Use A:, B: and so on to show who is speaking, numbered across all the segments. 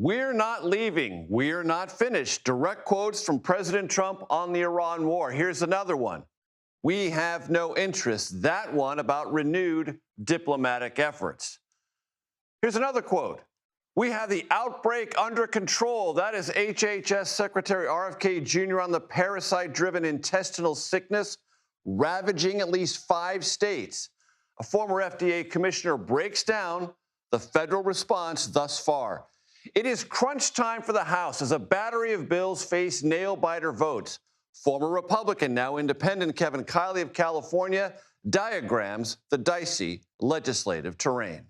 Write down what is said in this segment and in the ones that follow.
A: We're not leaving. We're not finished. Direct quotes from President Trump on the Iran war. Here's another one. We have no interest. That one about renewed diplomatic efforts. Here's another quote. We have the outbreak under control. That is HHS Secretary RFK Jr. on the parasite-driven intestinal sickness ravaging at least 5 states. A former FDA commissioner breaks down the federal response thus far. It is crunch time for the House as a battery of bills face nail-biter votes. Former Republican, now independent Kevin Kiley of California diagrams the dicey legislative terrain.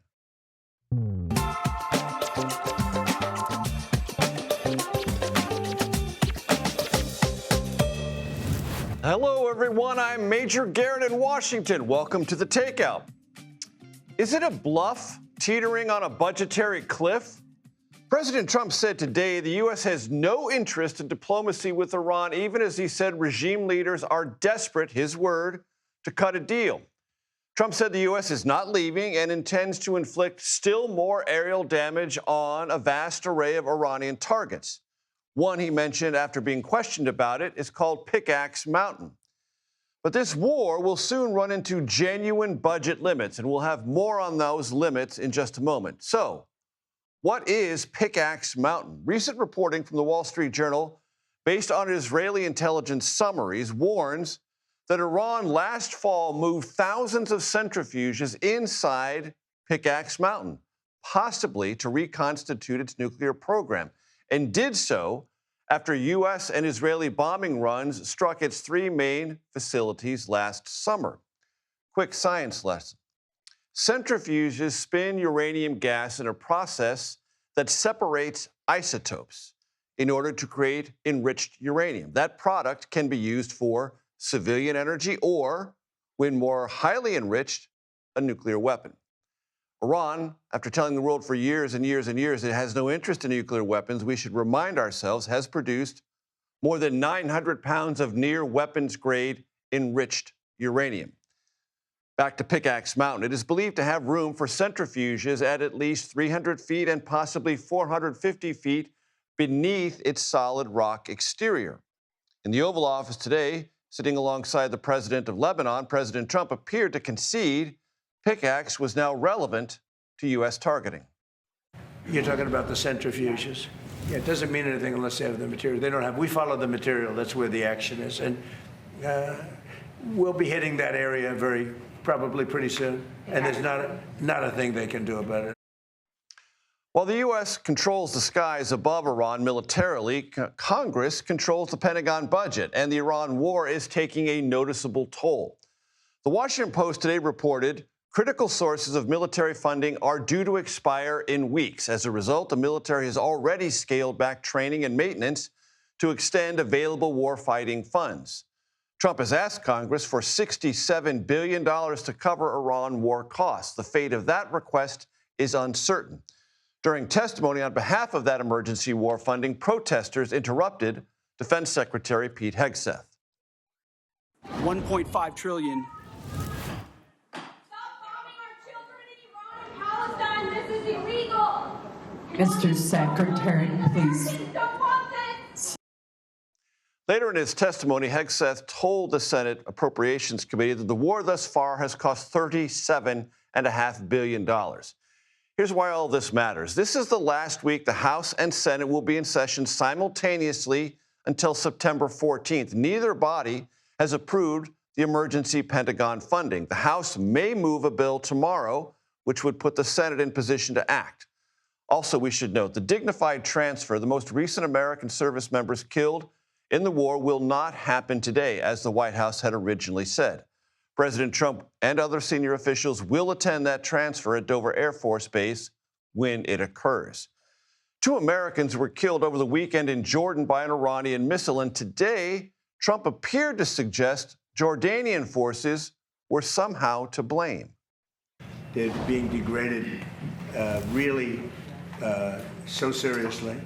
A: Hello, everyone. I'm Major Garrett in Washington. Welcome to the Takeout. Is it a bluff teetering on a budgetary cliff? President Trump said today the U.S. has no interest in diplomacy with Iran, even as he said regime leaders are desperate, his word, to cut a deal. Trump said the U.S. is not leaving and intends to inflict still more aerial damage on a vast array of Iranian targets. One he mentioned after being questioned about it is called Pickaxe Mountain. But this war will soon run into genuine budget limits, and we'll have more on those limits in just a moment. So, what is Pickaxe Mountain? Recent reporting from the Wall Street Journal, based on Israeli intelligence summaries, warns that Iran last fall moved thousands of centrifuges inside Pickaxe Mountain, possibly to reconstitute its nuclear program, and did so after U.S. and Israeli bombing runs struck its 3 main facilities last summer. Quick science lesson. Centrifuges spin uranium gas in a process that separates isotopes in order to create enriched uranium. That product can be used for civilian energy or, when more highly enriched, a nuclear weapon. Iran, after telling the world for years and years and years it has no interest in nuclear weapons, we should remind ourselves, has produced more than 900 pounds of near weapons-grade enriched uranium. Back to Pickaxe Mountain. It is believed to have room for centrifuges at least 300 feet and possibly 450 feet beneath its solid rock exterior. In the Oval Office today, sitting alongside the president of Lebanon, President Trump appeared to concede Pickaxe was now relevant to U.S. targeting.
B: You're talking about the centrifuges. Yeah, it doesn't mean anything unless they have the material. They don't have. We follow the material. That's where the action is, and we'll be hitting that area probably pretty soon. And there's not a thing they can do about it.
A: While the U.S. controls the skies above Iran militarily, Congress controls the Pentagon budget, and the Iran war is taking a noticeable toll. The Washington Post today reported critical sources of military funding are due to expire in weeks. As a result, the military has already scaled back training and maintenance to extend available warfighting funds. Trump has asked Congress for $67 billion to cover Iran war costs. The fate of that request is uncertain. During testimony on behalf of that emergency war funding, protesters interrupted Defense Secretary Pete Hegseth.
C: $1.5 trillion.
D: Mr. Secretary, please.
A: Later in his testimony, Hegseth told the Senate Appropriations Committee that the war thus far has cost $37.5 billion. Here's why all this matters. This is the last week the House and Senate will be in session simultaneously until September 14th. Neither body has approved the emergency Pentagon funding. The House may move a bill tomorrow, which would put the Senate in position to act. Also, we should note the dignified transfer, the most recent American service members killed in the war, will not happen today, as the White House had originally said. President Trump and other senior officials will attend that transfer at Dover Air Force Base when it occurs. 2 Americans were killed over the weekend in Jordan by an Iranian missile, and today Trump appeared to suggest Jordanian forces were somehow to blame.
B: They're being degraded really so seriously.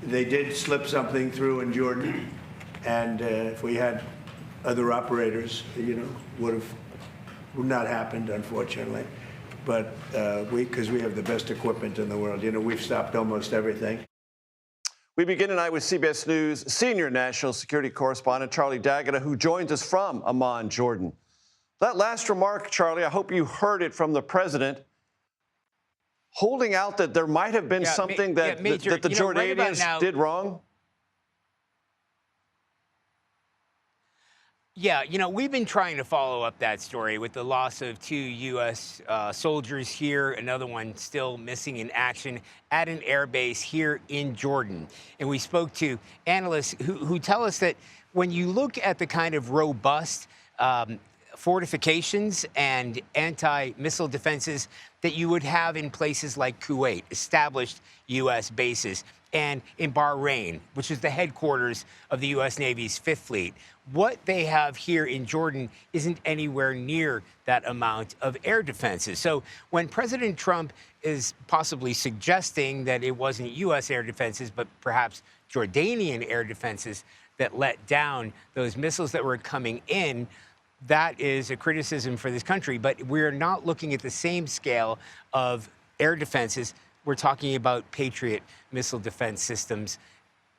B: They did slip something through in Jordan, and if we had other operators, would not happened, unfortunately. But because we have the best equipment in the world, we've stopped almost everything.
A: We begin tonight with CBS News senior national security correspondent Charlie D'Agata, who joins us from Amman, Jordan. That last remark, Charlie, I hope you heard it from the president, holding out that there might have been something that the Jordanians did wrong.
C: Yeah, we've been trying to follow up that story with the loss of 2 U.S. Soldiers here, another one still missing in action at an air base here in Jordan. And we spoke to analysts who tell us that when you look at the kind of robust fortifications and anti-missile defenses that you would have in places like Kuwait, established U.S. bases, and in Bahrain, which is the headquarters of the U.S. Navy's Fifth Fleet, what they have here in Jordan isn't anywhere near that amount of air defenses. So when President Trump is possibly suggesting that it wasn't U.S. air defenses, but perhaps Jordanian air defenses that let down those missiles that were coming in, that is a criticism for this country. But we're not looking at the same scale of air defenses. We're talking about Patriot missile defense systems,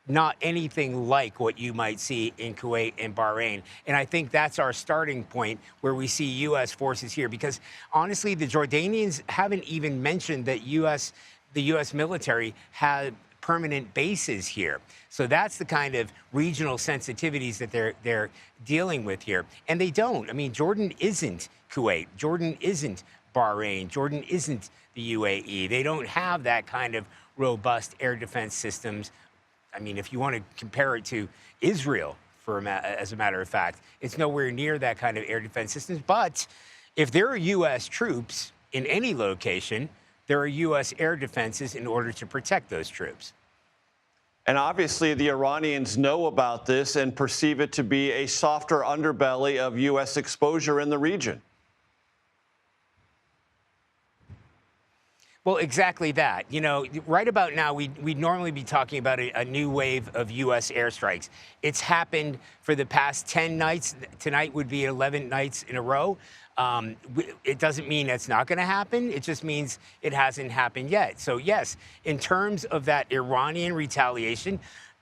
C: not anything like what you might see in Kuwait and Bahrain. And I think that's our starting point where we see U.S. forces here, because honestly, the Jordanians haven't even mentioned that the U.S. military had permanent bases here. So that's the kind of regional sensitivities that they're dealing with here. And they don't. I mean, Jordan isn't Kuwait. Jordan isn't Bahrain. Jordan isn't the UAE. They don't have that kind of robust air defense systems. I mean, if you want to compare it to Israel, as a matter of fact, it's nowhere near that kind of air defense systems. But if there are U.S. troops in any location, there are U.S. air defenses in order to protect those troops.
A: And obviously, the Iranians know about this and perceive it to be a softer underbelly of U.S. exposure in the region.
C: Well, exactly that. Right about now, we'd normally be talking about a new wave of U.S. airstrikes. It's happened for the past 10 nights. Tonight would be 11 nights in a row. It doesn't mean it's not going to happen. It just means it hasn't happened yet. So, yes, in terms of that Iranian retaliation,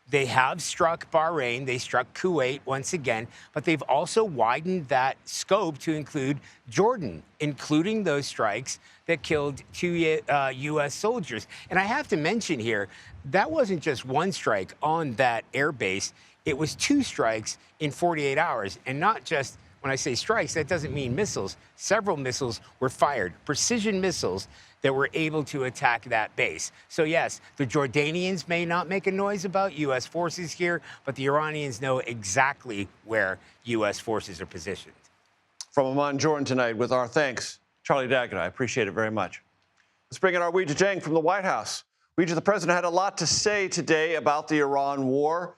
C: they have struck Bahrain, they struck Kuwait once again, but they've also widened that scope to include Jordan, including those strikes that killed 2 U.S. soldiers. And I have to mention here, that wasn't just one strike on that air base. It was 2 strikes in 48 hours. And not just, when I say strikes, that doesn't mean missiles. Several missiles were fired, precision missiles that were able to attack that base. So, yes, the Jordanians may not make a noise about U.S. forces here, but the Iranians know exactly where U.S. forces are positioned.
A: From Amman, Jordan tonight with our thanks, Charlie D'Agata. I appreciate it very much. Let's bring in our Weijia Jiang from the White House. Weijia, the president had a lot to say today about the Iran war,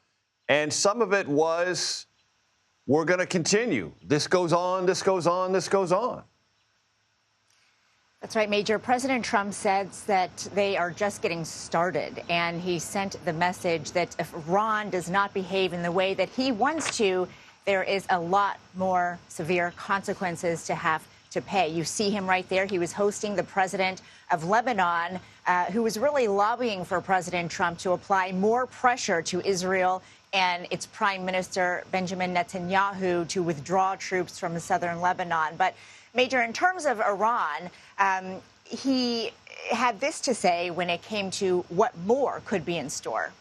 A: and some of it was, we're going to continue. This goes on, this goes on, this goes on.
E: That's right, Major. President Trump says that they are just getting started, and he sent the message that if Iran does not behave in the way that he wants to, there is a lot more severe consequences to have to pay. You see him right there. He was hosting the president of Lebanon, who was really lobbying for President Trump to apply more pressure to Israel and its Prime Minister Benjamin Netanyahu to withdraw troops from southern Lebanon. But Major, in terms of Iran, he had this to say when it came to what more could be in store.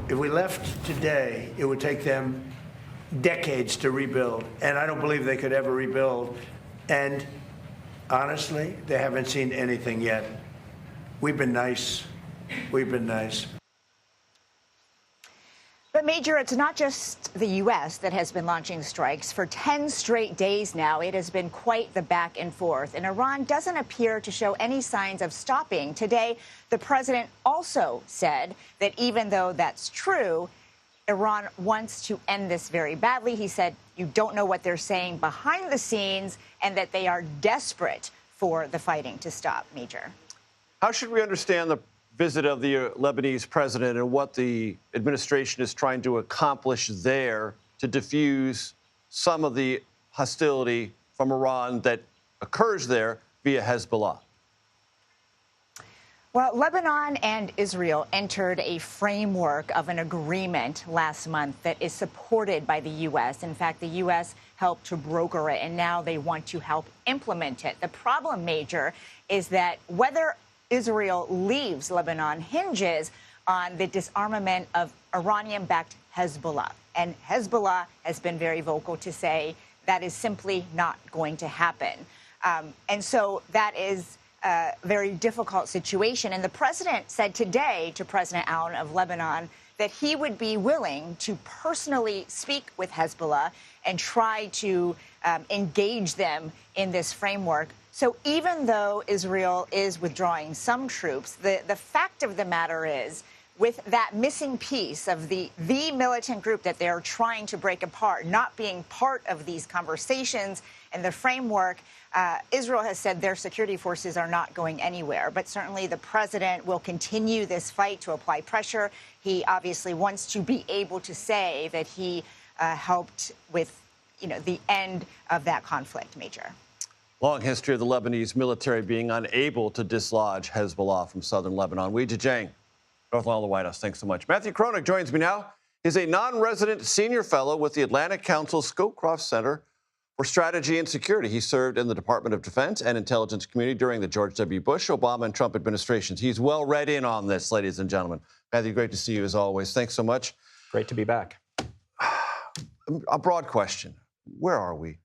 B: If we left today, it would take them decades to rebuild, and I don't believe they could ever rebuild. And honestly, they haven't seen anything yet. We've been nice. We've been nice.
E: But, Major, it's not just the U.S. that has been launching strikes. For 10 straight days now, it has been quite the back and forth. And Iran doesn't appear to show any signs of stopping. Today, the president also said that even though that's true, Iran wants to end this very badly. He said you don't know what they're saying behind the scenes and that they are desperate for the fighting to stop, Major.
A: How should we understand the visit of the Lebanese president and what the administration is trying to accomplish there to diffuse some of the hostility from Iran that occurs there via Hezbollah?
E: Well, Lebanon and Israel entered a framework of an agreement last month that is supported by the U.S. In fact, the U.S. helped to broker it, and now they want to help implement it. The problem, Major, is that whether Israel leaves Lebanon hinges on the disarmament of Iranian-backed Hezbollah. And Hezbollah has been very vocal to say that is simply not going to happen. And so that is a very difficult situation. And the president said today to President Allen of Lebanon that he would be willing to personally speak with Hezbollah and try to engage them in this framework. So even though Israel is withdrawing some troops, the fact of the matter is, with that missing piece of the militant group that they're trying to break apart, not being part of these conversations and the framework, Israel has said their security forces are not going anywhere. But certainly the president will continue this fight to apply pressure. He obviously wants to be able to say that he helped with, the end of that conflict, Major.
A: Long history of the Lebanese military being unable to dislodge Hezbollah from southern Lebanon. Weijia Jiang, North Lawn of the White House. Thanks so much. Matthew Kroenig joins me now. He's a non-resident senior fellow with the Atlantic Council Scowcroft Center for Strategy and Security. He served in the Department of Defense and Intelligence community during the George W. Bush, Obama, and Trump administrations. He's well read in on this, ladies and gentlemen. Matthew, great to see you as always. Thanks so much.
F: Great to be back.
A: A broad question. Where are we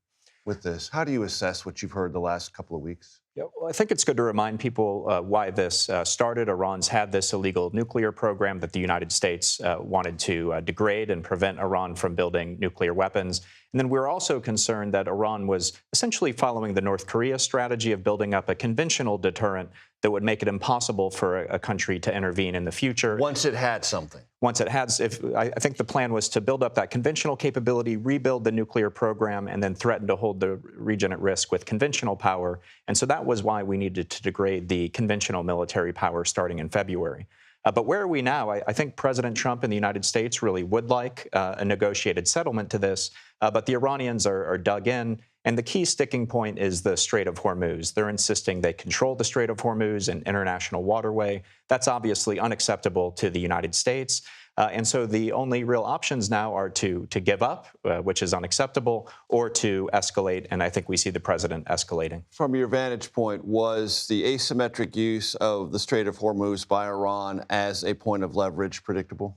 A: with this? How do you assess what you've heard the last couple of weeks?
F: Yeah, well, I think it's good to remind people why this started. Iran's had this illegal nuclear program that the United States wanted to degrade and prevent Iran from building nuclear weapons. And then we're also concerned that Iran was essentially following the North Korea strategy of building up a conventional deterrent that would make it impossible for a country to intervene in the future.
A: Once it had something.
F: Once it has, I think the plan was to build up that conventional capability, rebuild the nuclear program, and then threaten to hold the region at risk with conventional power. And so that was why we needed to degrade the conventional military power starting in February. But where are we now? I think President Trump and the United States really would like a negotiated settlement to this, but the Iranians are dug in. And the key sticking point is the Strait of Hormuz. They're insisting they control the Strait of Hormuz, an international waterway. That's obviously unacceptable to the United States. And so the only real options now are to give up, which is unacceptable, or to escalate. And I think we see the president escalating. From
A: your vantage point, was the asymmetric use of the Strait of Hormuz by Iran as a point of leverage predictable?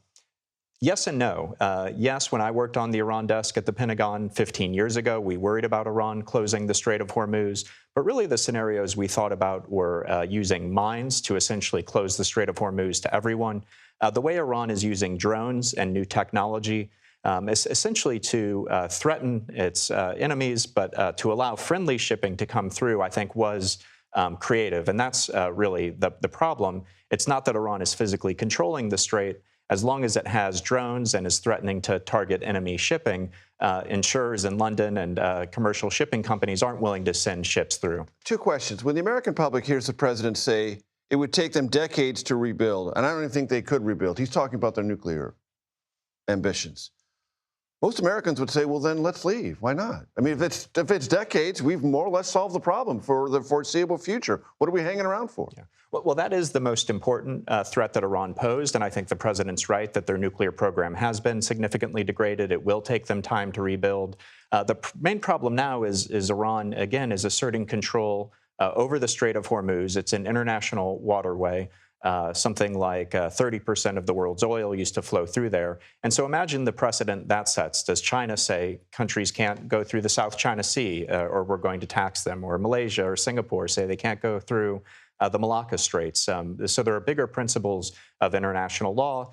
F: Yes and no. Yes, when I worked on the Iran desk at the Pentagon 15 years ago, we worried about Iran closing the Strait of Hormuz. But really the scenarios we thought about were using mines to essentially close the Strait of Hormuz to everyone. The way Iran is using drones and new technology is essentially to threaten its enemies, but to allow friendly shipping to come through, I think, was creative. And that's really the problem. It's not that Iran is physically controlling the strait. As long as it has drones and is threatening to target enemy shipping, insurers in London and commercial shipping companies aren't willing to send ships through.
A: Two questions. When the American public hears the president say it would take them decades to rebuild, and I don't even think they could rebuild. He's talking about their nuclear ambitions. Most Americans would say, well, then let's leave. Why not? I mean, if it's decades, we've more or less solved the problem for the foreseeable future. What are we hanging around for?
F: Yeah. Well, that is the most important threat that Iran posed, and I think the president's right that their nuclear program has been significantly degraded. It will take them time to rebuild. The main problem now is Iran, again, is asserting control over the Strait of Hormuz. It's an international waterway. Something like 30% of the world's oil used to flow through there. And so imagine the precedent that sets. Does China say countries can't go through the South China Sea or we're going to tax them? Or Malaysia or Singapore say they can't go through the Malacca Straits. So there are bigger principles of international law.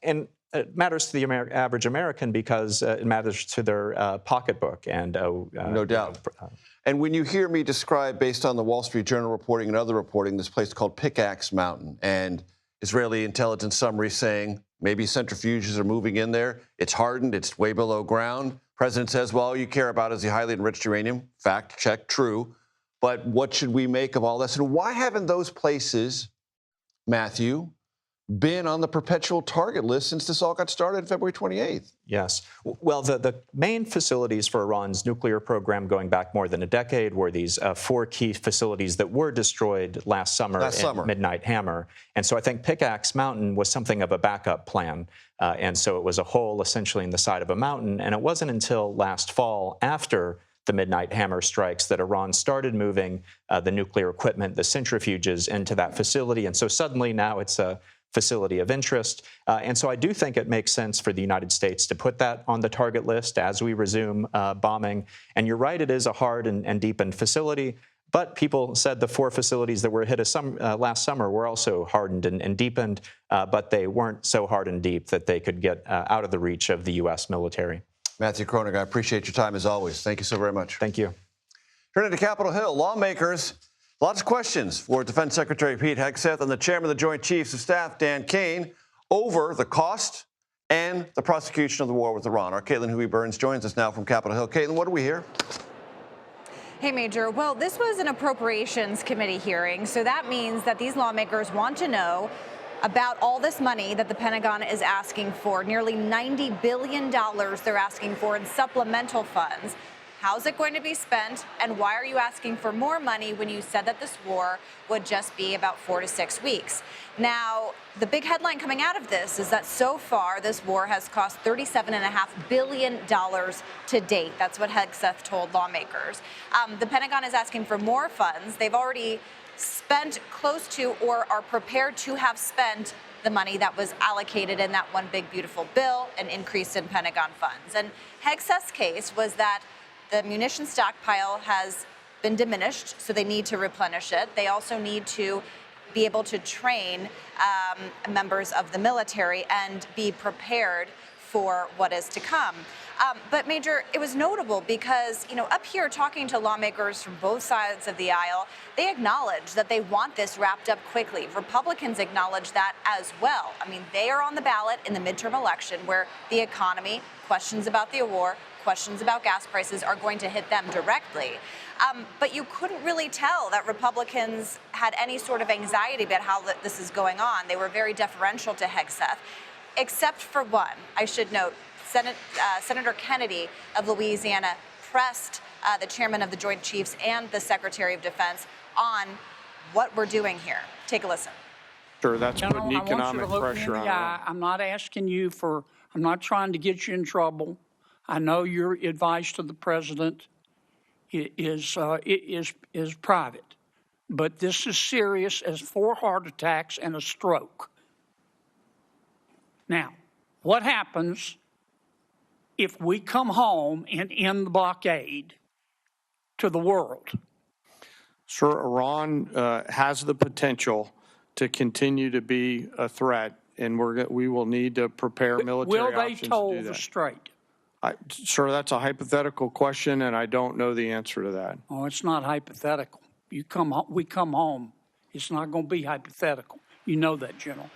F: And it matters to the average American because it matters to their pocketbook. And
A: no doubt. And when you hear me describe, based on the Wall Street Journal reporting and other reporting, this place called Pickaxe Mountain, and Israeli intelligence summary saying maybe centrifuges are moving in there. It's hardened. It's way below ground. President says, well, all you care about is the highly enriched uranium. Fact check, true. But what should we make of all this? And why haven't those places, Matthew, been on the perpetual target list since this all got started February 28th.
F: Yes. Well, the main facilities for Iran's nuclear program going back more than a decade were these 4 key facilities that were destroyed last summer in Midnight Hammer. And so I think Pickaxe Mountain was something of a backup plan. And so it was a hole essentially in the side of a mountain. And it wasn't until last fall, after the Midnight Hammer strikes, that Iran started moving the nuclear equipment, the centrifuges, into that facility. And so suddenly now it's a facility of interest. And so I do think it makes sense for the United States to put that on the target list as we resume bombing. And you're right, it is a hard and deepened facility. But people said the 4 facilities that were hit last summer were also hardened and deepened, but they weren't so hard and deep that they could get out of the reach of the U.S. military.
A: Matthew Kronig, I appreciate your time as always. Thank you so very much.
F: Thank you.
A: Turning to Capitol Hill, lawmakers, lots of questions for Defense Secretary Pete Hegseth and the Chairman of the Joint Chiefs of Staff, Dan Kane, over the cost and the prosecution of the war with Iran. Our Caitlin Huey-Burns joins us now from Capitol Hill. Caitlin, what do we hear?
G: Hey, Major. Well, this was an Appropriations Committee hearing, so that means that these lawmakers want to know about all this money that the Pentagon is asking for, nearly $90 billion they're asking for in supplemental funds. How's it going to be spent, and why are you asking for more money when you said that this war would just be about 4 to 6 weeks? Now, the big headline coming out of this is that so far this war has cost $37.5 billion to date. That's what Hegseth told lawmakers. The Pentagon is asking for more funds. They've already spent close to, or are prepared to have spent, the money that was allocated in that one big beautiful bill, an increase in Pentagon funds. And Hegseth's case was that the munition stockpile has been diminished, so they need to replenish it. They also need to be able to train members of the military and be prepared for what is to come. But Major, it was notable because, up here talking to lawmakers from both sides of the aisle, they acknowledge that they want this wrapped up quickly. Republicans acknowledge that as well. I mean, they are on the ballot in the midterm election where the economy, questions about the war, questions about gas prices are going to hit them directly. But you couldn't really tell that Republicans had any sort of anxiety about how this is going on. They were very deferential to Hegseth, except for one. I should note, Senator Kennedy of Louisiana pressed the chairman of the Joint Chiefs and the Secretary of Defense on what we're doing here. Take a listen.
H: Sure, that's
I: General,
H: putting economic pressure on.
I: I'm not asking you for, I'm not trying to get you in trouble. I know your advice to the president is private, but this is serious as 4 heart attacks and a stroke. Now, what happens if we come home and end the blockade to the world?
H: Sure, Iran has the potential to continue to be a threat, and we will need to prepare military
I: options to do that.
H: Will they toll
I: the strait?
H: Sir, that's a hypothetical question, and I don't know the answer to that.
I: Oh, it's not hypothetical. We come home. It's not going to be hypothetical. You know that, General.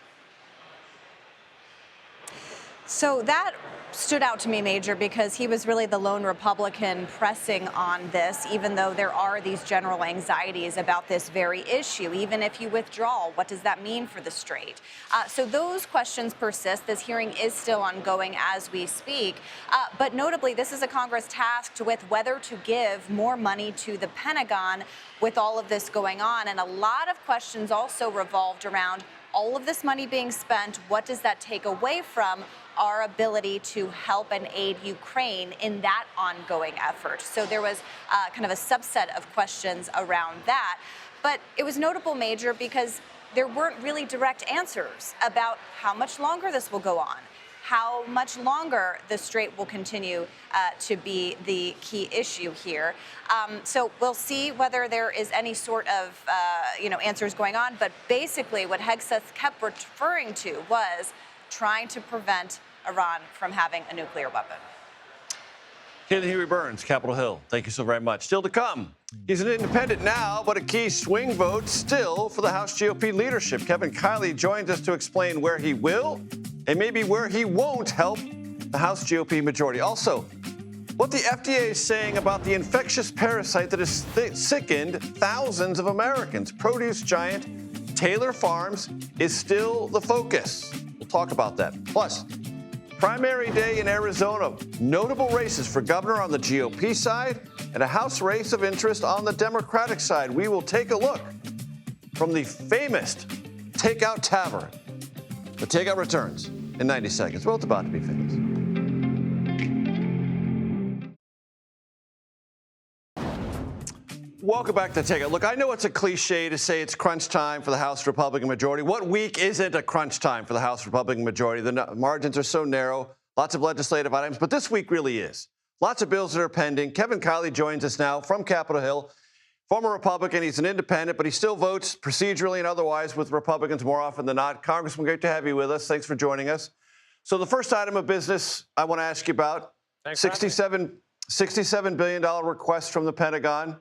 G: So that stood out to me, Major, because he was really the lone Republican pressing on this, even though there are these general anxieties about this very issue. Even if you withdraw, what does that mean for the strait? So those questions persist. This hearing is still ongoing as we speak. But notably, this is a Congress tasked with whether to give more money to the Pentagon with all of this going on. And a lot of questions also revolved around all of this money being spent. What does that take away from our ability to help and aid Ukraine in that ongoing effort? So there was kind of a subset of questions around that. But it was notable, Major, because there weren't really direct answers about how much longer this will go on, how much longer the strait will continue to be the key issue here. So we'll see whether there is any sort of answers going on. But basically what Hegseth kept referring to was trying to prevent Iran from having a nuclear weapon.
A: Caitlin Huey-Burns, Capitol Hill. Thank you so very much. Still to come, he's an independent now, but a key swing vote still for the House GOP leadership. Kevin Kiley joins us to explain where he will and maybe where he won't help the House GOP majority. Also, what the FDA is saying about the infectious parasite that has sickened thousands of Americans. Produce giant Taylor Farms is still the focus. We'll talk about that. Plus, primary day in Arizona. Notable races for governor on the GOP side and a House race of interest on the Democratic side. We will take a look from the famous Takeout Tavern. The Takeout returns in 90 seconds. Well, it's about to be famous. Welcome back to Takeout. Look, I know it's a cliche to say it's crunch time for the House Republican majority. What week isn't a crunch time for the House Republican majority? The margins are so narrow, lots of legislative items, but this week really is. Lots of bills that are pending. Kevin Kiley joins us now from Capitol Hill. Former Republican, he's an independent, but he still votes procedurally and otherwise with Republicans more often than not. Congressman, great to have you with us. Thanks for joining us. So the first item of business I want to ask you about, $67 billion request from the Pentagon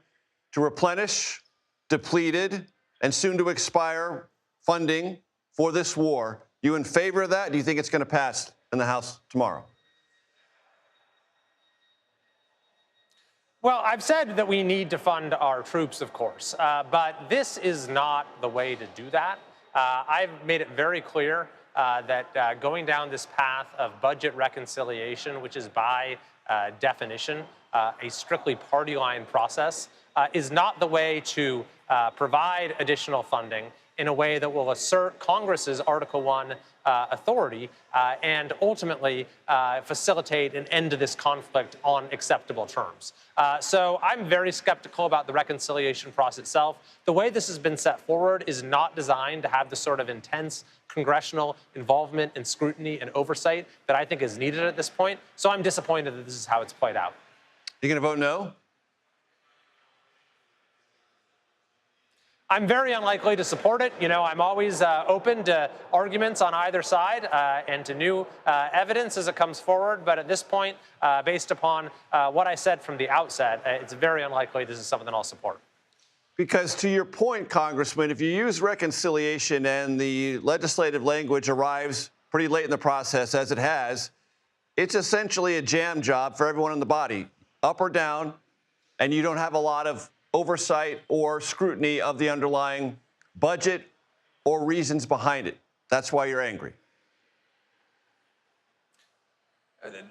A: to replenish depleted and soon to expire funding for this war. You in favor of that? Do you think it's going to pass in the House tomorrow?
J: Well, I've said that we need to fund our troops, of course, but this is not the way to do that. I've made it very clear that going down this path of budget reconciliation, which is by definition a strictly party line process, is not the way to provide additional funding in a way that will assert Congress's Article 1 authority and ultimately facilitate an end to this conflict on acceptable terms. So I'm very skeptical about the reconciliation process itself. The way this has been set forward is not designed to have the sort of intense congressional involvement and scrutiny and oversight that I think is needed at this point. So I'm disappointed that this is how it's played out.
A: You're going to vote no?
J: I'm very unlikely to support it. You know, I'm always open to arguments on either side and to new evidence as it comes forward. But at this point, based upon what I said from the outset, it's very unlikely this is something that I'll support.
A: Because to your point, Congressman, if you use reconciliation and the legislative language arrives pretty late in the process, as it has, it's essentially a jam job for everyone in the body, up or down, and you don't have a lot of oversight or scrutiny of the underlying budget or reasons behind it. That's why you're angry.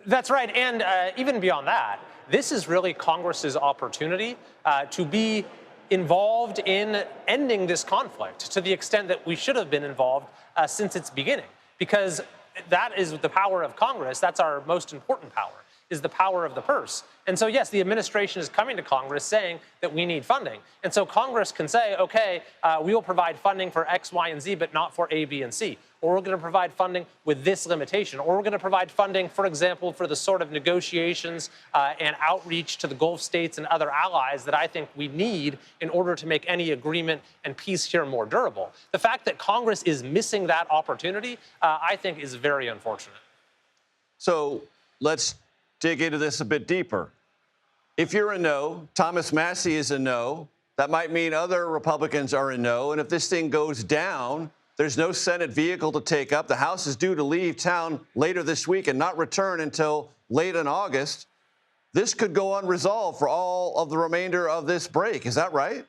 J: That's right. And even beyond that, this is really Congress's opportunity to be involved in ending this conflict to the extent that we should have been involved since its beginning, because that is the power of Congress. That's our most important power, is the power of the purse. And so, yes, the administration is coming to Congress saying that we need funding. And so Congress can say, okay, we will provide funding for X, Y, and Z, but not for A, B, and C. Or we're going to provide funding with this limitation. Or we're going to provide funding, for example, for the sort of negotiations and outreach to the Gulf states and other allies that I think we need in order to make any agreement and peace here more durable. The fact that Congress is missing that opportunity, I think, is very unfortunate.
A: So let's dig into this a bit deeper. If you're a no, Thomas Massie is a no. That might mean other Republicans are a no. And if this thing goes down, there's no Senate vehicle to take up. The House is due to leave town later this week and not return until late in August. This could go unresolved for all of the remainder of this break. Is that right?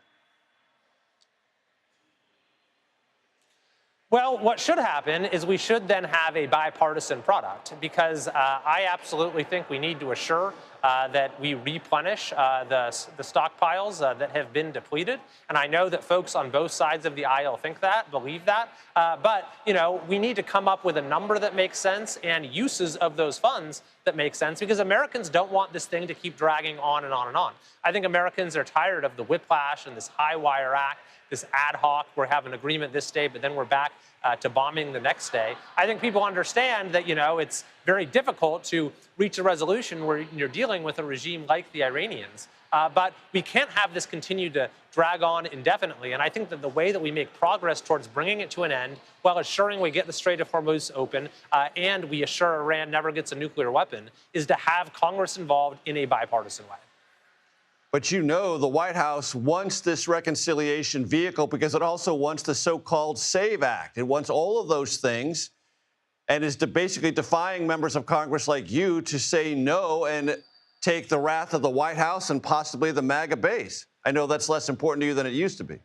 J: Well, what should happen is we should then have a bipartisan product, because I absolutely think we need to assure that we replenish the stockpiles that have been depleted. And I know that folks on both sides of the aisle think that, believe that. But, you know, we need to come up with a number that makes sense and uses of those funds that make sense, because Americans don't want this thing to keep dragging on and on and on. I think Americans are tired of the whiplash and this high wire act, this ad hoc, we're having an agreement this day, but then we're back to bombing the next day. I think people understand that, you know, it's very difficult to reach a resolution where you're dealing with a regime like the Iranians. But we can't have this continue to drag on indefinitely. And I think that the way that we make progress towards bringing it to an end, while assuring we get the Strait of Hormuz open and we assure Iran never gets a nuclear weapon, is to have Congress involved in a bipartisan way.
A: But you know the White House wants this reconciliation vehicle because it also wants the so-called SAVE Act. It wants all of those things and is basically defying members of Congress like you to say no and take the wrath of the White House and possibly the MAGA base. I know that's less important to you than it used to be.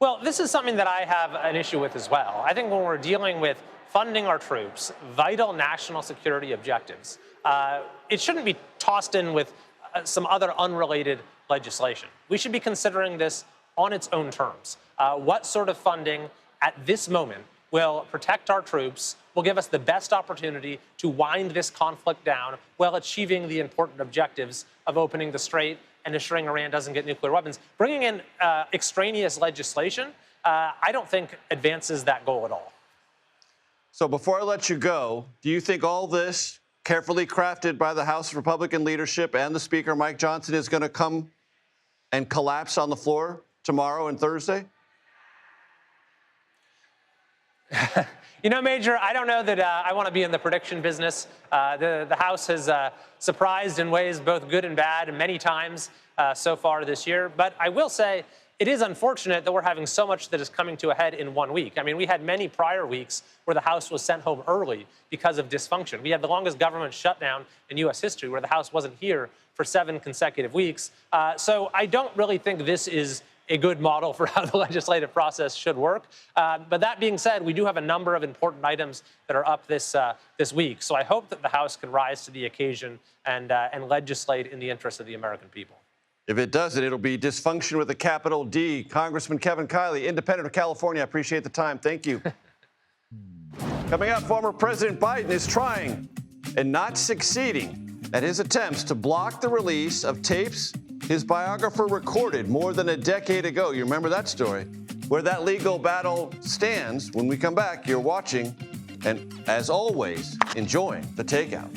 J: Well, this is something that I have an issue with as well. I think when we're dealing with funding our troops, vital national security objectives, it shouldn't be tossed in with some other unrelated legislation. We should be considering this on its own terms. What sort of funding at this moment will protect our troops, will give us the best opportunity to wind this conflict down while achieving the important objectives of opening the Strait and ensuring Iran doesn't get nuclear weapons. Bringing in extraneous legislation, I don't think advances that goal at all.
A: So before I let you go, do you think all this, carefully crafted by the House Republican leadership and the Speaker, Mike Johnson, is going to come and collapse on the floor tomorrow and Thursday?
J: You know, Major, I don't know that I want to be in the prediction business. The House has surprised in ways both good and bad many times so far this year. But I will say it is unfortunate that we're having so much that is coming to a head in 1 week. I mean, we had many prior weeks where the House was sent home early because of dysfunction. We had the longest government shutdown in U.S. history where the House wasn't here for 7 consecutive weeks. So I don't really think this is a good model for how the legislative process should work. But that being said, we do have a number of important items that are up this week. So I hope that the House can rise to the occasion and legislate in the interest of the American people.
A: If it doesn't, it'll be dysfunction with a capital D. Congressman Kevin Kiley, independent of California. I appreciate the time. Thank you. Coming up, former President Biden is trying and not succeeding at his attempts to block the release of tapes his biographer recorded more than a decade ago. You remember that story? Where that legal battle stands, when we come back, you're watching and, as always, enjoying the Takeout.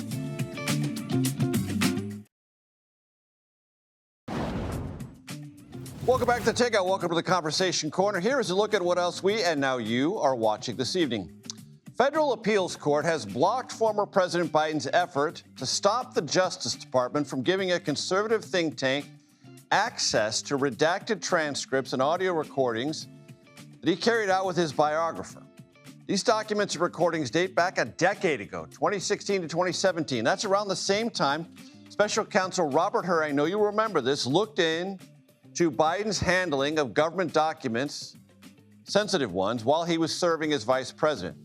A: Welcome back to the Takeout. Welcome to the Conversation Corner. Here is a look at what else we and now you are watching this evening. Federal appeals court has blocked former President Biden's effort to stop the Justice Department from giving a conservative think tank access to redacted transcripts and audio recordings that he carried out with his biographer. These documents and recordings date back a decade ago, 2016 to 2017. That's around the same time Special Counsel Robert Hur, I know you remember this, looked in to Biden's handling of government documents, sensitive ones, while he was serving as vice president.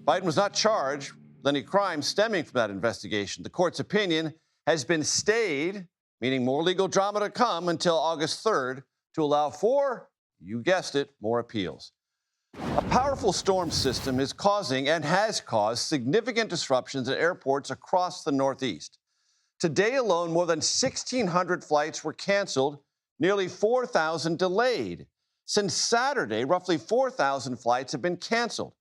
A: Biden was not charged with any crimes stemming from that investigation. The court's opinion has been stayed, meaning more legal drama to come, until August 3rd to allow for, you guessed it, more appeals. A powerful storm system is causing and has caused significant disruptions at airports across the Northeast. Today alone, more than 1,600 flights were canceled, nearly 4,000 delayed. Since Saturday, roughly 4,000 flights have been canceled.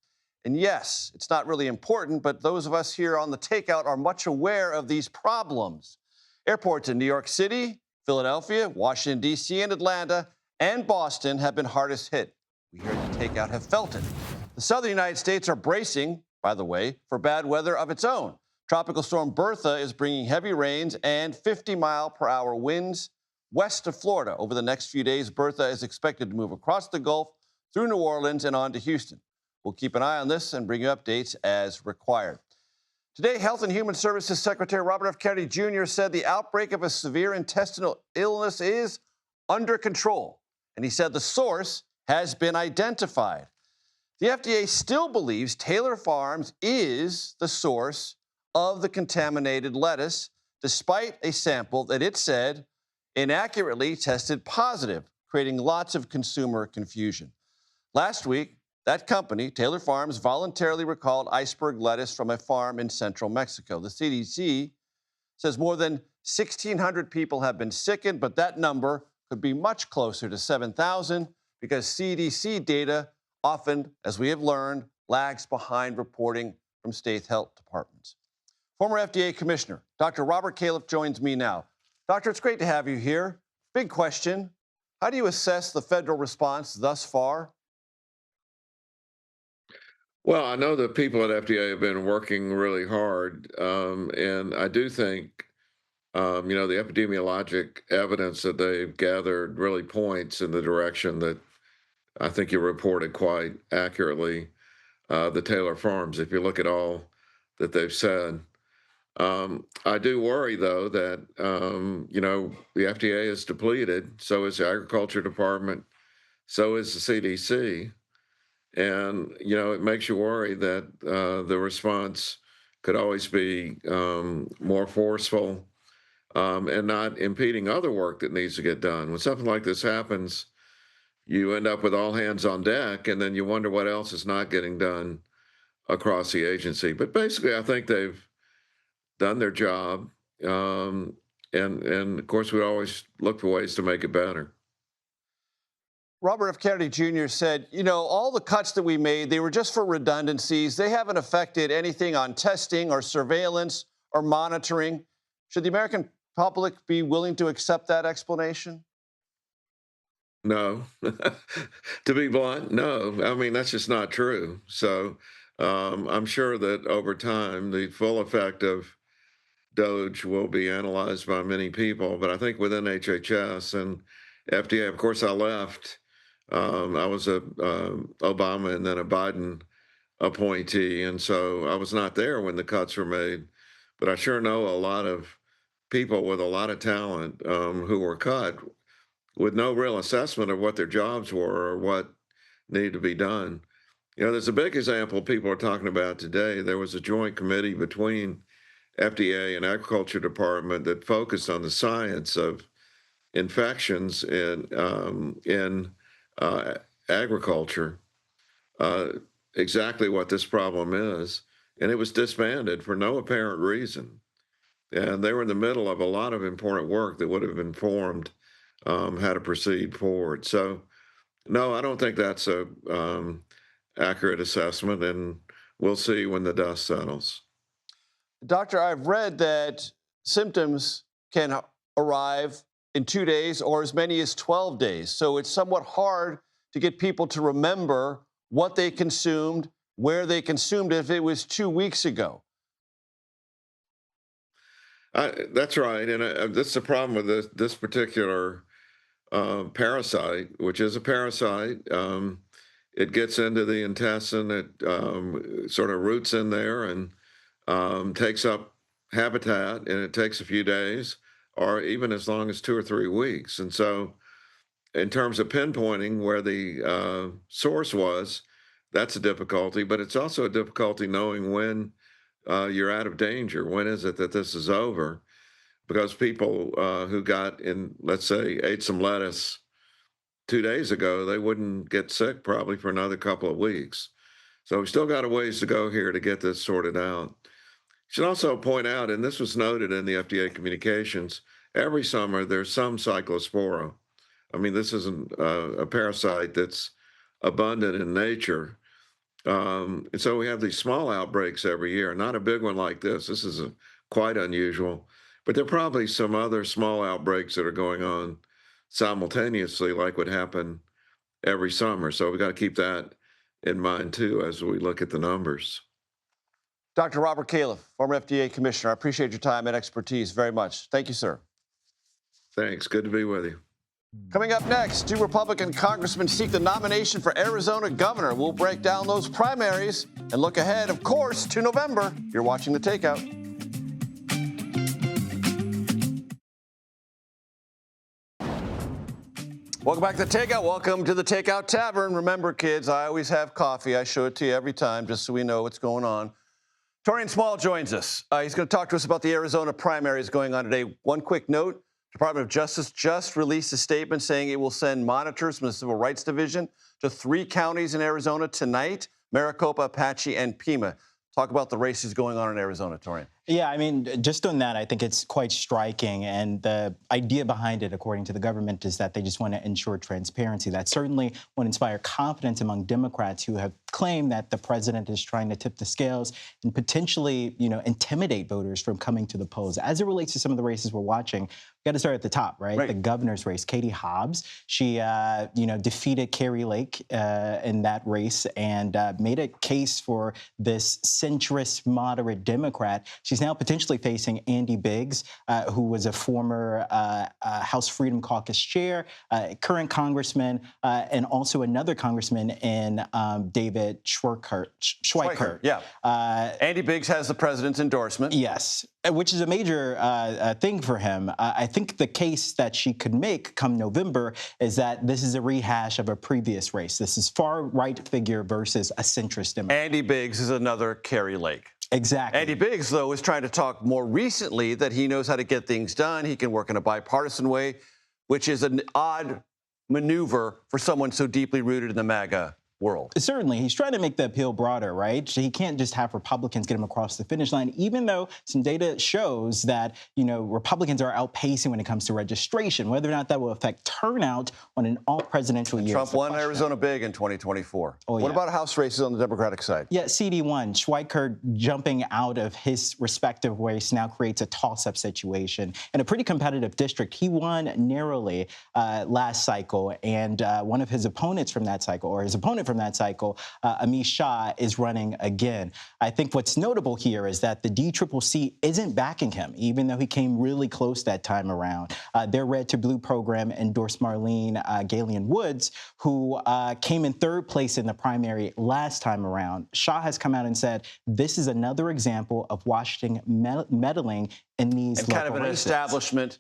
A: And yes, it's not really important, but those of us here on the Takeout are much aware of these problems. Airports in New York City, Philadelphia, Washington, D.C., and Atlanta, and Boston have been hardest hit. We here at the Takeout have felt it. The southern United States are bracing, by the way, for bad weather of its own. Tropical storm Bertha is bringing heavy rains and 50-mile-per-hour winds west of Florida. Over the next few days, Bertha is expected to move across the Gulf, through New Orleans, and on to Houston. We'll keep an eye on this and bring you updates as required. Today, Health and Human Services Secretary Robert F. Kennedy Jr. said the outbreak of a severe intestinal illness is under control, and he said the source has been identified. The FDA still believes Taylor Farms is the source of the contaminated lettuce, despite a sample that it said inaccurately tested positive, creating lots of consumer confusion. Last week, that company, Taylor Farms, voluntarily recalled iceberg lettuce from a farm in central Mexico. The CDC says more than 1,600 people have been sickened, but that number could be much closer to 7,000 because CDC data often, as we have learned, lags behind reporting from state health departments. Former FDA Commissioner Dr. Robert Califf joins me now. Doctor, it's great to have you here. Big question. How do you assess the federal response thus far?
K: Well, I know the people at FDA have been working really hard, and I do think, the epidemiologic evidence that they've gathered really points in the direction that I think you reported quite accurately, the Taylor Farms, if you look at all that they've said. I do worry, though, that, the FDA is depleted, so is the Agriculture Department, So is the CDC. And, it makes you worry that the response could always be more forceful and not impeding other work that needs to get done. When something like this happens, you end up with all hands on deck, and then you wonder what else is not getting done across the agency. But basically, I think they've done their job. And of course, we always look for ways to make it better.
A: Robert F. Kennedy Jr. said, all the cuts that we made, they were just for redundancies. They haven't affected anything on testing or surveillance or monitoring. Should the American public be willing to accept that explanation?
K: No. To be blunt, no. I mean, that's just not true. So I'm sure that over time, the full effect of DOGE will be analyzed by many people. But I think within HHS and FDA, of course, I left. I was a Obama and then a Biden appointee, and so I was not there when the cuts were made. But I sure know a lot of people with a lot of talent who were cut with no real assessment of what their jobs were or what needed to be done. There's a big example people are talking about today. There was a joint committee between FDA and Agriculture Department that focused on the science of infections in agriculture, exactly what this problem is, and it was disbanded for no apparent reason. And they were in the middle of a lot of important work that would have informed how to proceed forward. So, no, I don't think that's a accurate assessment, and we'll see when the dust settles.
A: Doctor, I've read that symptoms can arrive in 2 days or as many as 12 days. So it's somewhat hard to get people to remember what they consumed, where they consumed it if it was 2 weeks ago.
K: That's right. And that's the problem with this particular parasite, which is a parasite. It gets into the intestine, it sort of roots in there and takes up habitat, and it takes a few days or even as long as 2 or 3 weeks. And so in terms of pinpointing where the source was, that's a difficulty, but it's also a difficulty knowing when you're out of danger. When is it that this is over? Because people who let's say, ate some lettuce 2 days ago, they wouldn't get sick probably for another couple of weeks. So we still got a ways to go here to get this sorted out. Should also point out, and this was noted in the FDA communications, every summer there's some cyclospora. I mean, this isn't a parasite that's abundant in nature. And so we have these small outbreaks every year, not a big one like this. This is quite unusual. But there are probably some other small outbreaks that are going on simultaneously, like would happen every summer. So we've got to keep that in mind, too, as we look at the numbers.
A: Dr. Robert Califf, former FDA commissioner, I appreciate your time and expertise very much. Thank you, sir.
K: Thanks. Good to be with you.
A: Coming up next, 2 Republican congressmen seek the nomination for Arizona governor. We'll break down those primaries and look ahead, of course, to November. You're watching The Takeout. Welcome back to The Takeout. Welcome to The Takeout Tavern. Remember, kids, I always have coffee. I show it to you every time just so we know what's going on. Torian Small joins us. He's going to talk to us about the Arizona primaries going on today. One quick note. Department of Justice just released a statement saying it will send monitors from the Civil Rights Division to 3 counties in Arizona tonight, Maricopa, Apache, and Pima. Talk about the races going on in Arizona, Torian.
L: Yeah, I mean, just on that, I think it's quite striking. And the idea behind it, according to the government, is that they just want to ensure transparency. That certainly would inspire confidence among Democrats who have claimed that the president is trying to tip the scales and potentially, intimidate voters from coming to the polls. As it relates to some of the races we're watching, we've got to start at the top, right? The governor's race. Katie Hobbs, she, defeated Carrie Lake in that race and made a case for this centrist, moderate Democrat. She she's now potentially facing Andy Biggs, who was a former House Freedom Caucus chair, current congressman, and also another congressman in David Schweikert.
A: Yeah. Andy Biggs has the president's endorsement.
L: Yes, which is a major thing for him. I think the case that she could make come November is that this is a rehash of a previous race. This is far-right figure versus a centrist Democrat.
A: Andy Biggs is another Carrie Lake.
L: Exactly.
A: Andy Biggs, though, is trying to talk more recently that he knows how to get things done. He can work in a bipartisan way, which is an odd maneuver for someone so deeply rooted in the MAGA world.
L: Certainly. He's trying to make the appeal broader, right? He can't just have Republicans get him across the finish line, even though some data shows that, Republicans are outpacing when it comes to registration. Whether or not that will affect turnout on an all-presidential year.
A: Trump won Arizona big in 2024. What about House races on the Democratic side?
L: Yeah, CD1, Schweikert jumping out of his respective race now creates a toss-up situation. In a pretty competitive district, he won narrowly last cycle, and one of his opponents from that cycle, or his opponent from that cycle, Amish Shah, is running again. I think what's notable here is that the DCCC isn't backing him, even though he came really close that time around. Their Red to Blue program endorsed Marlene Galian Woods, who came in third place in the primary last time around. Shah has come out and said, this is another example of Washington meddling in these
A: and kind of an establishment,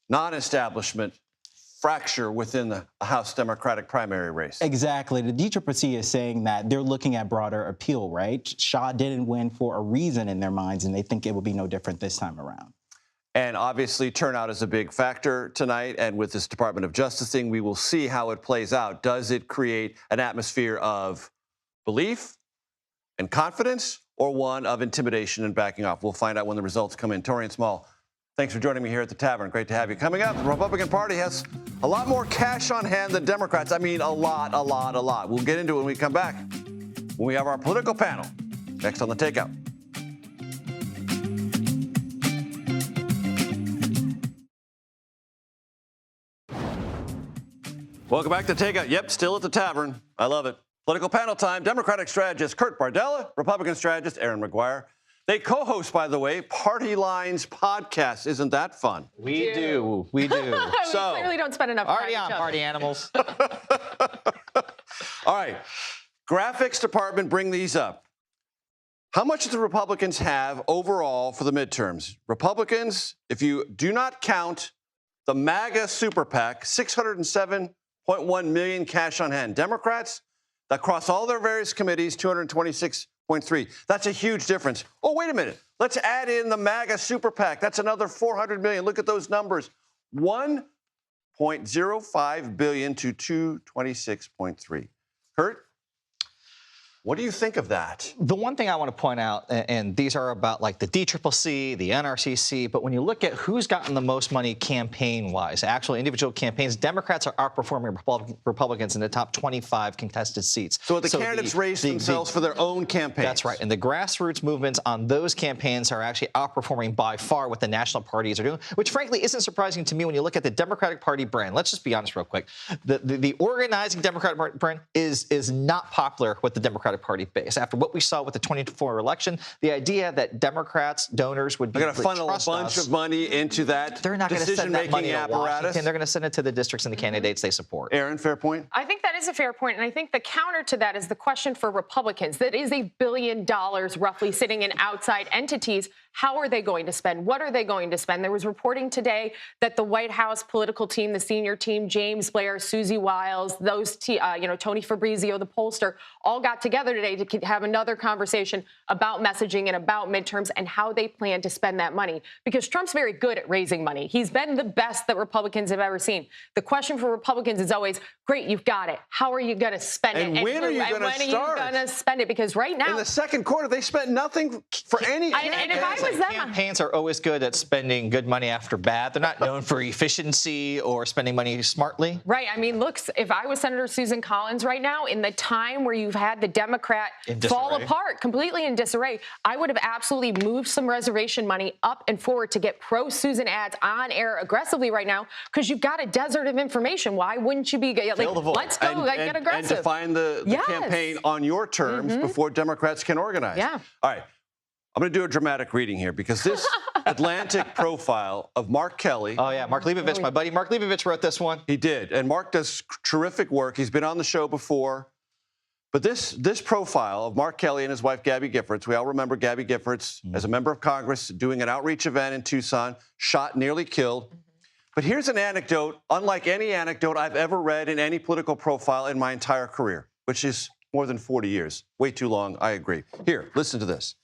A: non-establishment fracture within the House Democratic primary race.
L: Exactly. The DCCC is saying that they're looking at broader appeal, right? Shah didn't win for a reason in their minds, and they think it will be no different this time around.
A: And obviously, turnout is a big factor tonight. And with this Department of Justice thing, we will see how it plays out. Does it create an atmosphere of belief and confidence, or one of intimidation and backing off? We'll find out when the results come in. Torian Small, thanks for joining me here at the Tavern. Great to have you. Coming up, the Republican Party has a lot more cash on hand than Democrats. I mean, a lot. We'll get into it when we come back, when we have our political panel, next on The Takeout. Welcome back to Takeout. Yep, still at the Tavern. I love it. Political panel time. Democratic strategist Kurt Bardella, Republican strategist Aaron McGuire. They co-host, by the way, Party Lines podcast. Isn't that fun?
M: We do. We clearly don't spend enough time.
N: Already on Party Animals.
A: All right. Graphics department, bring these up. How much do the Republicans have overall for the midterms? Republicans, if you do not count the MAGA super PAC, 607.1 million cash on hand. Democrats, across all their various committees, 226.3. That's a huge difference. Oh, wait a minute. Let's add in the MAGA super PAC. That's another 400 million. Look at those numbers. 1.05 billion to 226.3. Kurt, what do you think of that?
N: The one thing I want to point out, and these are about like the DCCC, the NRCC, but when you look at who's gotten the most money campaign-wise, actual individual campaigns, Democrats are outperforming Republicans in the top 25 contested seats.
A: So the candidates race themselves for their own campaigns.
N: That's right. And the grassroots movements on those campaigns are actually outperforming by far what the national parties are doing, which frankly isn't surprising to me when you look at the Democratic Party brand. Let's just be honest real quick. The organizing Democratic Party brand is not popular with the Democratic Party base. After what we saw with the 2024 election, the idea that Democrats, donors would be
A: going to funnel a bunch of money into that decision-making apparatus.
N: They're going to send it to the districts and the candidates they support.
A: Aaron, fair point?
M: I think that is a fair point, and I think the counter to that is the question for Republicans. That is $1 billion roughly sitting in outside entities. How are they going to spend? What are they going to spend? There was reporting today that the White House political team, the senior team, James Blair, Susie Wiles, Tony Fabrizio, the pollster, all got together today to have another conversation about messaging and about midterms and how they plan to spend that money. Because Trump's very good at raising money. He's been the best that Republicans have ever seen. The question for Republicans is always, great, you've got it. How are you going to spend it?
A: And when are you going to start?
M: When are you going to spend it? Because right now,
A: in the second quarter, they spent nothing for any.
M: And if I was them,
N: campaigns are always good at spending good money after bad. They're not known for efficiency or spending money smartly.
M: Right. I mean, look, if I was Senator Susan Collins right now, in the time where you've had the Democrat fall apart, completely in disarray, I would have absolutely moved some reservation money up and forward to get pro-Susan ads on air aggressively right now, because you've got a desert of information. Why wouldn't you be like, let's go, get aggressive.
A: And define the campaign on your terms before Democrats can organize.
M: Yeah.
A: All right. I'm going to do a dramatic reading here because this Atlantic profile of Mark Kelly.
N: Oh, yeah, Mark Leibovich, my buddy Mark Leibovich wrote this one.
A: He did. And Mark does terrific work. He's been on the show before. But this profile of Mark Kelly and his wife, Gabby Giffords, we all remember Gabby Giffords as a member of Congress doing an outreach event in Tucson, shot, nearly killed. But here's an anecdote, unlike any anecdote I've ever read in any political profile in my entire career, which is more than 40 years. Way too long, I agree. Here, listen to this.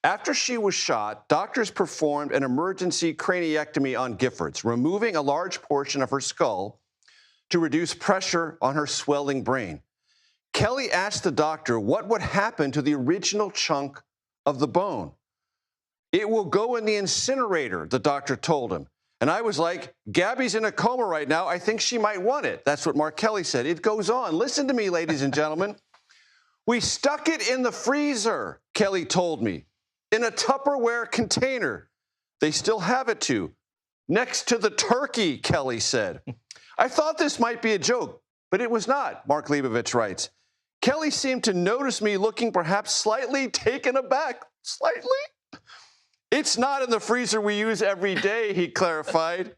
A: After she was shot, doctors performed an emergency craniectomy on Giffords, removing a large portion of her skull to reduce pressure on her swelling brain. Kelly asked the doctor what would happen to the original chunk of the bone. It will go in the incinerator, the doctor told him. And I was like, Gabby's in a coma right now. I think she might want it. That's what Mark Kelly said. It goes on. Listen to me, ladies and gentlemen. We stuck it in the freezer, Kelly told me. In a Tupperware container. They still have it too. Next to the turkey, Kelly said. I thought this might be a joke, but it was not, Mark Leibovich writes. Kelly seemed to notice me looking perhaps slightly taken aback. Slightly? It's not in the freezer we use every day, he clarified.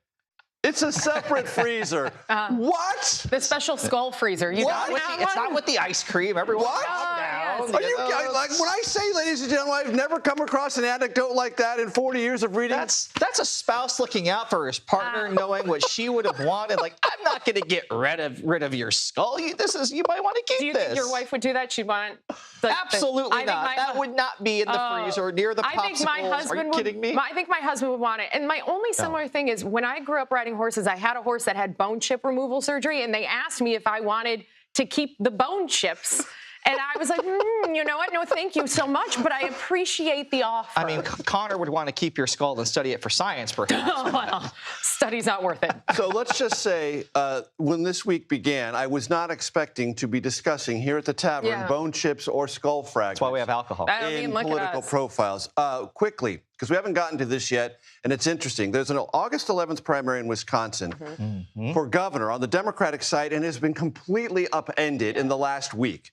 A: It's a separate freezer. What?
M: The special skull freezer. You
N: What? It's not with the ice cream. Everyone,
A: What?
N: calm down.
A: Are you, like, when I say, ladies and gentlemen, I've never come across an anecdote like that in 40 years of reading.
N: That's a spouse looking out for his partner, knowing what she would have wanted. Like, I'm not going to get rid of your skull. You might want to keep this.
M: Do you think your wife would do that? She'd want
N: Absolutely not. That would not be in the freezer or near the popsicles.
M: I think my husband
N: Are you kidding me?
M: I think my husband would want it. And my only similar thing is when I grew up riding horses, I had a horse that had bone chip removal surgery, and they asked me if I wanted to keep the bone chips. And I was like, you know what? No, thank you so much, but I appreciate the offer.
N: I mean, Connor would want to keep your skull and study it for science, perhaps.
M: Oh, well, study's not worth it.
A: So let's just say when this week began, I was not expecting to be discussing here at the tavern bone chips or skull fragments.
N: That's why we have alcohol.
A: In political profiles. Quickly, because we haven't gotten to this yet, and it's interesting. There's an August 11th primary in Wisconsin for governor on the Democratic side, and has been completely upended in the last week.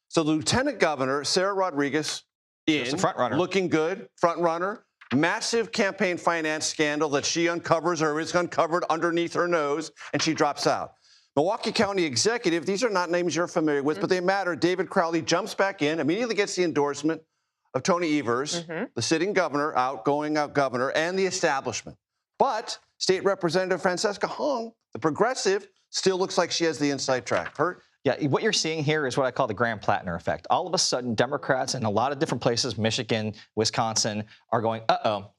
A: So the Lieutenant Governor, Sarah Rodriguez, looking good, front runner, massive campaign finance scandal that she uncovers or is uncovered underneath her nose, and she drops out. Milwaukee County Executive, these are not names you're familiar with, but they matter. David Crowley jumps back in, immediately gets the endorsement of Tony Evers, the sitting governor, outgoing governor, and the establishment. But State Representative Francesca Hong, the progressive, still looks like she has the inside track.
N: Yeah, what you're seeing here is what I call the Graham Plattner effect. All of a sudden, Democrats in a lot of different places, Michigan, Wisconsin, are going,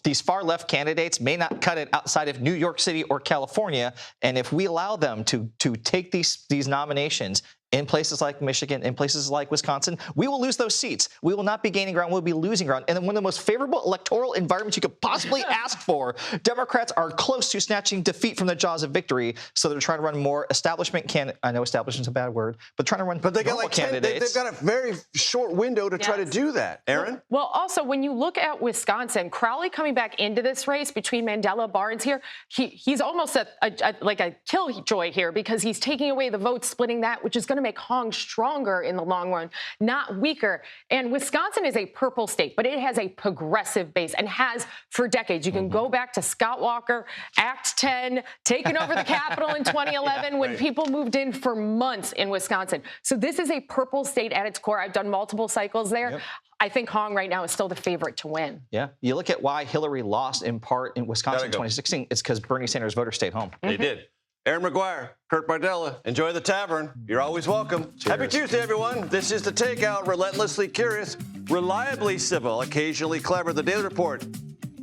N: these far-left candidates may not cut it outside of New York City or California, and if we allow them to take these nominations in places like Michigan, in places like Wisconsin, we will lose those seats. We will not be gaining ground. We'll be losing ground. And then one of the most favorable electoral environments you could possibly ask for, Democrats are close to snatching defeat from the jaws of victory. So they're trying to run more establishment candidates. I know establishment's a bad word, but trying to run
A: But they got like
N: candidates.
A: They've got a very short window to try to do that. Aaron?
M: Well, also, when you look at Wisconsin, Crowley coming back into this race between Mandela, Barnes here, he's almost like a killjoy here because he's taking away the vote, splitting that, which is going to make Hong stronger in the long run, not weaker. And Wisconsin is a purple state, but it has a progressive base and has for decades. You can go back to Scott Walker, Act 10, taking over the Capitol in 2011 when people moved in for months in Wisconsin. So this is a purple state at its core. I've done multiple cycles there. I think Hong right now is still the favorite to win.
N: Yeah. You look at why Hillary lost in part in Wisconsin in 2016. It's because Bernie Sanders' voters stayed home.
A: They did. Aaron McGuire, Kurt Bardella, enjoy the tavern. You're always welcome. Cheers. Happy Tuesday, everyone. This is The Takeout, relentlessly curious, reliably civil, occasionally clever. The Daily Report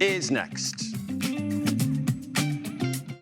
A: is next.